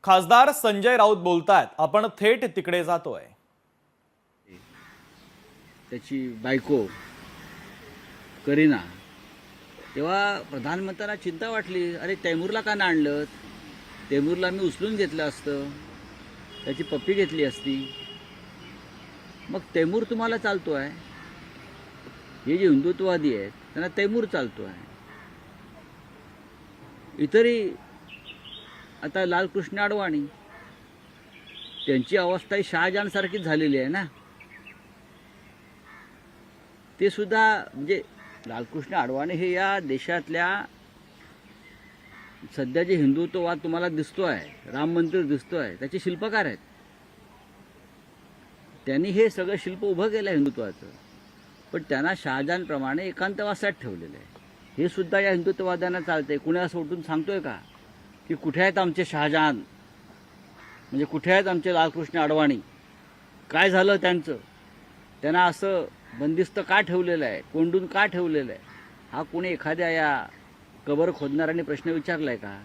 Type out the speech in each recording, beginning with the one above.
खासदार संजय राऊत बोलतायत, आपण थेट तिकडे जातोय। त्याची बायको करीना, तेव्हा प्रधानमंत्र्यांना चिंता वाटली, अरे तैमूरला का नाही आणलं? तैमूरला मी उचलून घेतलं असतं, त्याची पप्पी घेतली असती। मग तैमूर तुम्हाला चालतो आहे, हे जे हिंदुत्ववादी आहेत त्यांना तैमूर चालतो आहे। इतरही आता लालकृष्ण अडवाणी, त्यांची अवस्था ही शहाजहानसारखीच झालेली आहे ना। ते सुद्धा म्हणजे लालकृष्ण अडवाणी हे या देशातल्या सध्या जे हिंदुत्ववाद तुम्हाला दिसतो आहे, राम मंदिर दिसतो आहे, त्याचे शिल्पकार आहेत। त्यांनी हे सगळं शिल्प उभं केलं हिंदुत्वाचं, पण त्यांना शहाजहानप्रमाणे एकांतवासात ठेवलेलं आहे। हे सुद्धा या हिंदुत्ववाद्यांना चालतंय। कुणी असं उठून सांगतोय का की कुठे आहेत आमचे शहाजहान, म्हणजे कुठे आहेत आमचे लालकृष्ण अडवाणी, काय झालं त्यांचं, त्यांना असं बंदिस्त का ठेवलेलं आहे, कोंडून का ठेवलेलं आहे? हा कोणी एखाद्या या कबर खोदणाऱ्यांनी प्रश्न विचारलाय का?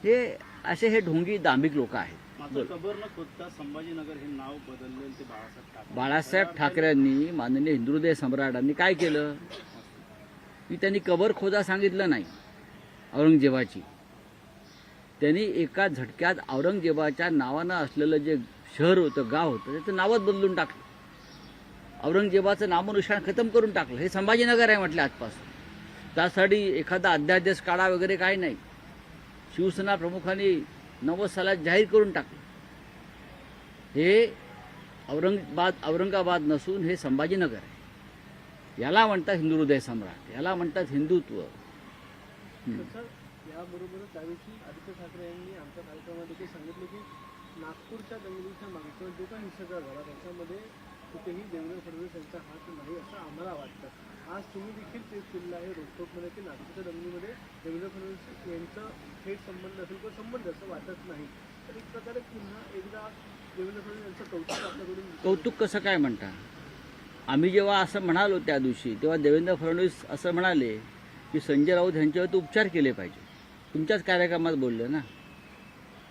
हे ढोंगी दांभिक लोक आहेत। कबर न खोदता संभाजीनगर हे नाव बदलले ते बाळासाहेब ठाकरेंनी, माननीय हिंदुहृदय सम्राटांनी काय केलं की त्यांनी कबर खोदा सांगितलं नाही औरंगजेबाची। त्यांनी एका झटक्यात औरंगजेबाच्या नावानं असलेलं जे शहर होतं, गाव होतं, त्याचं नावच बदलून टाकलं। औरंगजेबाचं नामोनिशाण खतम करून टाकलं। हे संभाजीनगर आहे म्हटलं आजपासून। त्यासाठी एखादा अध्यादेश काढा वगैरे काही नाही। शिवसेना प्रमुखांनी 90 सालात जाहीर करून टाकलं। हे औरंगाबाद नसून हे संभाजीनगर आहे। याला म्हणतात हिंदुहृदय सम्राट, याला म्हणतात हिंदुत्व। याबरोबरच त्यादिवशी आदित्य ठाकरे यांनी आमच्या कार्यक्रमामध्ये सांगितलं की नागपूरच्या दंगलीच्या मागचा जो काही हिंसाचार झाला त्याच्यामध्ये कुठेही देवेंद्र फडणवीस यांचा हात नाही असं आम्हाला वाटतं। आज तुम्ही देखील तेच केलेलं आहे रोखोकमध्ये की नागपूरच्या दंगलीमध्ये देवेंद्र फडणवीस यांचा थेट संबंध असेल किंवा संबंध असं वाटत नाही। तर एक प्रकारे पुन्हा एकदा देवेंद्र फडणवीस यांचं कौतुक आपल्याकडून कौतुक कसं काय म्हणता? आम्ही जेव्हा असं म्हणालो त्या दिवशी, तेव्हा देवेंद्र फडणवीस असं म्हणाले की संजय राऊत यांच्यावरती उपचार केले पाहिजे। तुमच्याच कार्यक्रमात बोलले ना।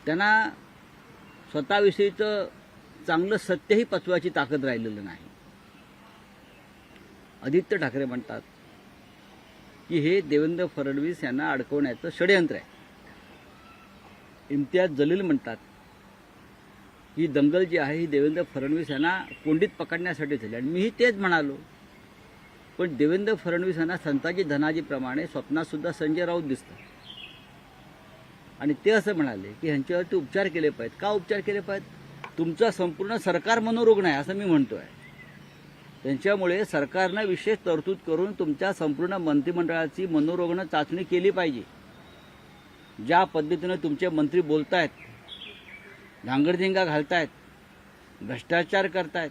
त्यांना स्वतःविषयीचं चांगलं सत्यही पचवायची ताकद राहिलेलं नाही। आदित्य ठाकरे म्हणतात की हे देवेंद्र फडणवीस यांना अडकवण्याचं षडयंत्र आहे। इम्तियाज जलील म्हणतात ही दंगल जी आहे ही देवेंद्र फडणवीस यांना कोंडीत पकडण्यासाठी झाली, आणि मीही तेच म्हणालो। पण देवेंद्र फडणवीस यांना संताजी धनाजीप्रमाणे स्वप्नातसुद्धा संजय राऊत दिसतात, आणि ते असं म्हणाले की ह्यांच्यावरती उपचार केले पाहिजेत। का उपचार केले पाहिजेत? तुमचं संपूर्ण सरकार मनोरुग्ण आहे असं मी म्हणतो आहे। त्यांच्यामुळे सरकारनं विशेष तरतूद करून तुमच्या संपूर्ण मंत्रिमंडळाची मनोरुग्ण चाचणी केली पाहिजे। ज्या पद्धतीनं तुमचे मंत्री बोलतायत, धांगडधिंगा घालतायत, भ्रष्टाचार करतायत,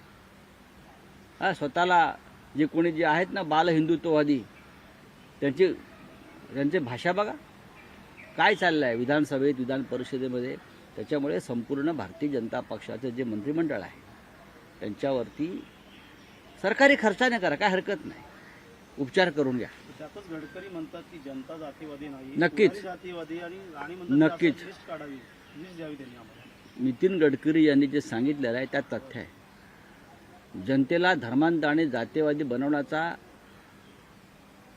स्वतःला जे कोणी जे आहेत ना बाल हिंदुत्ववादी, त्यांचे भाषा बघा काय चाललं आहे विधानसभेत, विधान परिषदेमध्ये। त्याच्यामुळे संपूर्ण भारतीय जनता पक्षाचं जे मंत्रिमंडळ आहे त्यांच्यावरती सरकारी खर्चाने करा, काय हरकत नाही, उपचार करून घ्या। त्यातच गडकरी म्हणतात की जनता जातीवादी नाही, नक्कीच जातीवादी आणि नक्कीच लिस्ट काढावी, लिस्ट द्यावी त्यांनी आम्हाला। नितीन गडकरी यांनी जे सांगितलेलं आहे त्यात तथ्य आहे। जनतेला धर्मांध आणि जातीवादी बनवण्याचा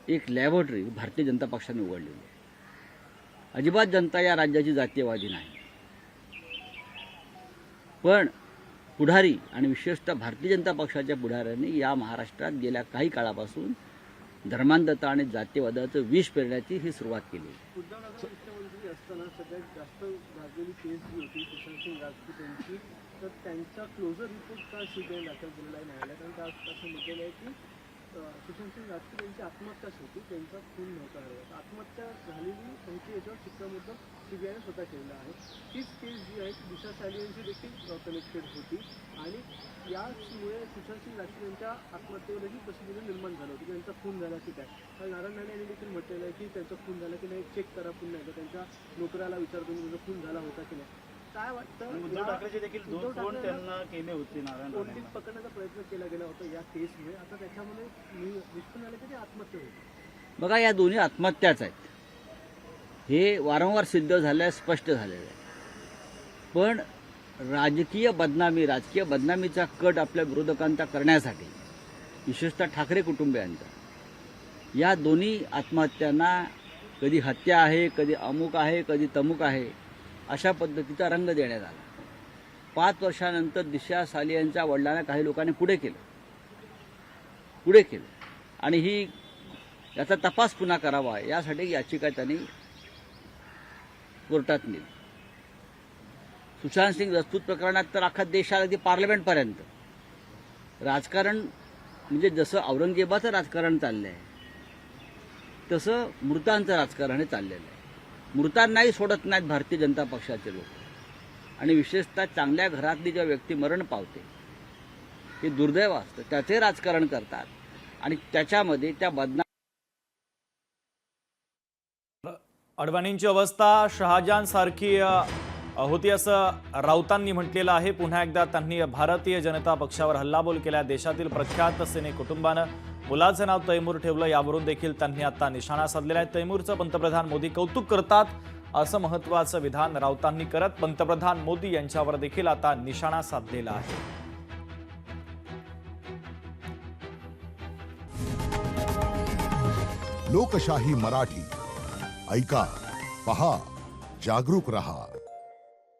एक लॅबोरेटरी भारतीय जनता पक्षाने उघडलेली आहे। अजिबात जनता या राज्याची जातीयवादी नाही, पण पुढारी आणि विशेषतः भारतीय जनता पक्षाच्या पुढाऱ्यांनी या महाराष्ट्रात गेल्या काही काळापासून धर्मांधता आणि जातीयवादाचं विष पेरण्याची ही सुरुवात केली। उद्धवनगर मुख्यमंत्री असताना सगळ्यात जास्त गाजलेली केस जी होती सुशांत सिंग राजपूत यांची, तर त्यांचा क्लोजर रिपोर्ट का सीबीआय दाखल केलेला आहे न्यायालयात, आणि त्यात असं म्हटलेलं आहे की सुशांत सिंग राजपूत यांची आत्महत्याच होती, त्यांचा खून नव्हता झाला। आत्महत्या झालेली त्यांची याच्यावर शिक्कामोर्तब सीबीआयने स्वतः केलेलं आहे। तीच केस जी आहे ती दिशा सालियांची देखील कनेक्टेड होती, आणि याचमुळे सुशांत सिंग राजपूत यांच्या आत्महत्येवरही प्रसिद्धी निर्माण झालं होतं की त्यांचा खून झाला की काय। कारण नारायण राणे यांनी देखील म्हटलेलं आहे की त्यांचा खून झाला की नाही चेक करा पुन्हा एकदा, त्यांच्या नोकराला विचारतो त्यांचा खून झाला होता की नाही। काय वाटतं? उद्धव ठाकरेचे देखील दोन फोन त्यांना केले होते नारायण कोणतीच पकडण्याचा प्रयत्न केला गेला होता या केसमुळे, आता त्याच्यामध्ये निष्पन्न आले की ते आत्महत्या होती। बघा या दोन्ही आत्महत्याच आहेत, हे वारंवार सिद्ध झालं आहे, स्पष्ट झालेलं आहे। पण राजकीय बदनामीचा कट आपल्या विरोधकांचा करण्यासाठी, विशेषतः ठाकरे कुटुंबियांचा, या दोन्ही आत्महत्यांना कधी हत्या आहे, कधी अमुक आहे, कधी तमुक आहे, अशा पद्धतीचा रंग देण्यात आला. 5 वर्षानंतर दिशा सालियांच्या वडिलांना काही लोकांनी पुढे केलं आणि याचा तपास पुन्हा करावा यासाठी याचिका त्यांनी कोर्टात नेली. सुशांत सिंग राजपूत प्रकरणात तर अख्खा देश आला, ती पार्लमेंटपर्यंत. राजकारण म्हणजे जसं औरंगजेबाचं राजकारण चाललं आहे तसं मृतांचं राजकारण हे चाललेलं आहे. मृतांनाही सोडत नाहीत भारतीय जनता पक्षाचे लोक. आणि विशेषतः चांगल्या घरातली ज्या व्यक्ती मरण पावते, हे दुर्दैव असतं, त्याचे राजकारण करतात आणि त्याच्यामध्ये त्या अडवाणींची अवस्था शहाजहान सारखी होती असं राऊतांनी म्हटलेलं आहे. पुन्हा एकदा त्यांनी भारतीय जनता पक्षावर हल्लाबोल केला. देशातील प्रख्यात सैनिक कुटुंबानं मुलाचं नाव तैमूर ठेवलं, यावरून देखील त्यांनी आता निशाणा साधलेला आहे. तैमूरचं पंतप्रधान मोदी कौतुक करतात असं महत्त्वाचं विधान राऊतांनी करत पंतप्रधान मोदी यांच्यावर देखील आता निशाणा साधलेला आहे. लोकशाही मराठी ऐका, पहा, जागरूक रहा.